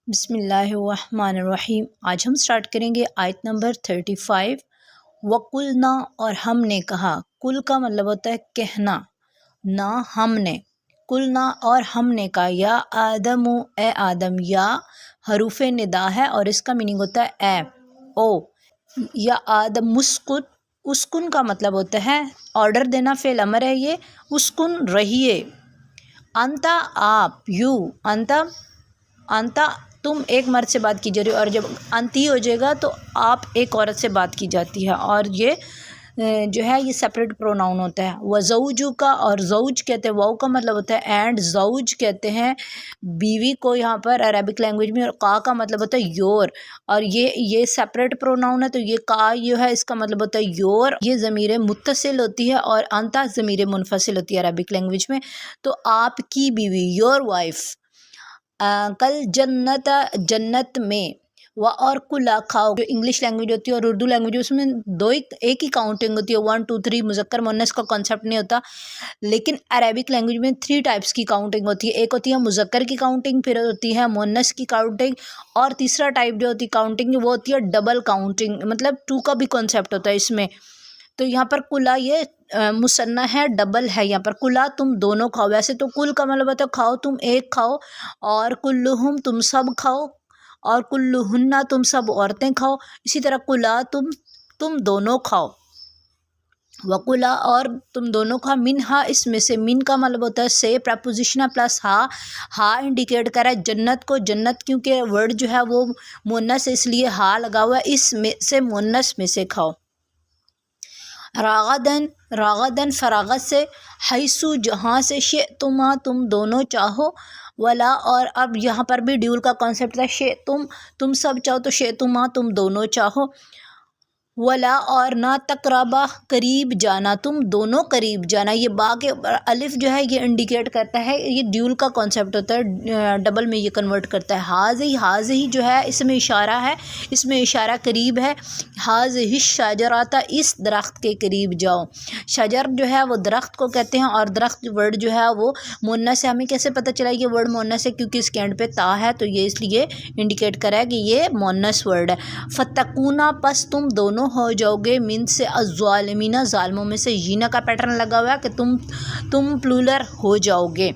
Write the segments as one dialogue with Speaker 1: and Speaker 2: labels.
Speaker 1: بسم اللہ الرحمن الرحیم۔ آج ہم سٹارٹ کریں گے آیت نمبر 35۔ وَقُلْنَا اور ہم نے کہا، کل کا مطلب ہوتا ہے کہنا، نہ ہم نے، قلنا اور ہم نے کہا، یا آدم اے آدم، یا حروف ندا ہے اور اس کا میننگ ہوتا ہے اے، او، یا آدم مسکن، اسکن کا مطلب ہوتا ہے آرڈر دینا، فعل امر ہے یہ، اسکن رہیے، انتا آپ، یو، انتا تم ایک مرد سے بات کی جا رہی ہے، اور جب انتی ہو جائے گا تو آپ ایک عورت سے بات کی جاتی ہے، اور یہ جو ہے یہ سپریٹ پروناؤن ہوتا ہے۔ وزوجو کا، اور زوج کہتے ہیں، واؤ کا مطلب ہوتا ہے اینڈ، زوج کہتے ہیں بیوی کو یہاں پر عربک لینگویج میں، اور کا کا مطلب ہوتا ہے یور، اور یہ سپریٹ پروناؤن ہے، تو یہ کا جو ہے اس کا مطلب ہوتا ہے یور، یہ ضمیر متصل ہوتی ہے، اور انتا ضمیر منفصل ہوتی ہے عربک لینگویج میں، تو آپ کی بیوی، یور وائف، کل جنت میں، اور کلا کھاؤ، جو انگلش لینگویج ہوتی ہے اور اردو لینگویج اس میں ایک ہی کاؤنٹنگ ہوتی ہے، 1 2 3، مذکر مؤنث کا کانسیپٹ نہیں ہوتا، لیکن عربک لینگویج میں 3 ٹائپس کی کاؤنٹنگ ہوتی ہے، ایک ہوتی ہے مذکر کی کاؤنٹنگ، پھر ہوتی ہے مؤنث کی کاؤنٹنگ، اور تیسرا ٹائپ جو ہوتی ہے کاؤنٹنگ وہ ہوتی ہے ڈبل کاؤنٹنگ، مطلب 2 کا بھی کانسیپٹ ہوتا ہے اس میں۔ تو یہاں پر کلا یہ مثنیٰ ہے، ڈبل ہے، یہاں پر کلا تم دونوں کھاؤ، ویسے تو کل کا مطلب ہوتا ہے کھاؤ تم ایک کھاؤ، اور کلہم تم سب کھاؤ، اور کلہن تم سب عورتیں کھاؤ، اسی طرح کلا تم دونوں کھاؤ، وکلا اور تم دونوں کھاؤ، منہا اس میں سے، من کا مطلب ہوتا ہے سے، پریپوزیشن پلس ہا انڈیکیٹ کر رہا ہے جنت کو، جنت کیونکہ ورڈ جو ہے وہ مؤنث ہے اس لیے ہا لگا ہوا ہے، اس میں سے مؤنث میں سے کھاؤ۔ راغدن فراغت سے، حیثو جہاں سے، شئتما تم دونوں چاہو، ولا اور اب یہاں پر بھی ڈیول کا کانسیپٹ ہے، تم سب چاہو تو شئتما تم دونوں چاہو، ولا اور نہ تقربا قریب جانا، تم دونوں قریب جانا، یہ با کے الف جو ہے یہ انڈیکیٹ کرتا ہے، یہ ڈیول کا کانسیپٹ ہوتا ہے، ڈبل میں یہ کنورٹ کرتا ہے، حاضی جو ہے اس میں اشارہ ہے، اس میں اشارہ قریب ہے، حاضی شجرات اس درخت کے قریب جاؤ، شجر جو ہے وہ درخت کو کہتے ہیں، اور درخت ورڈ جو ہے وہ مؤنث ہے، ہمیں کیسے پتہ چلا یہ ورڈ مؤنث ہے، کیونکہ اس کے اینڈ پہ تا ہے، تو یہ اس لیے انڈیکیٹ کرا ہے کہ یہ مؤنث ورڈ ہے۔ فتکونا پس تم دونوں ہو جاؤ گے، من سے، الظالمین ظالموں میں سے، جینا کا پیٹرن لگا ہوا ہے کہ تم پلولر ہو جاؤ گے،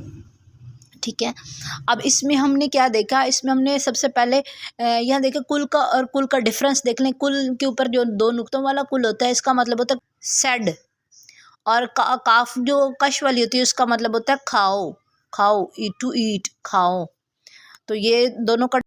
Speaker 1: ٹھیک ہے۔ اب اس میں ہم نے کیا دیکھا، اس میں ہم نے سب سے پہلے یہاں دیکھیں کل کا اور کل کا ڈفرنس دیکھ لیں، کل کے اوپر جو 2 نقطوں والا کل ہوتا ہے اس کا مطلب ہوتا ہے سیڈ، اور کاف جو کش والی ہوتی ہے اس کا مطلب ہوتا ہے کھاؤ، ٹو ایٹ، کھاؤ، تو یہ دونوں کا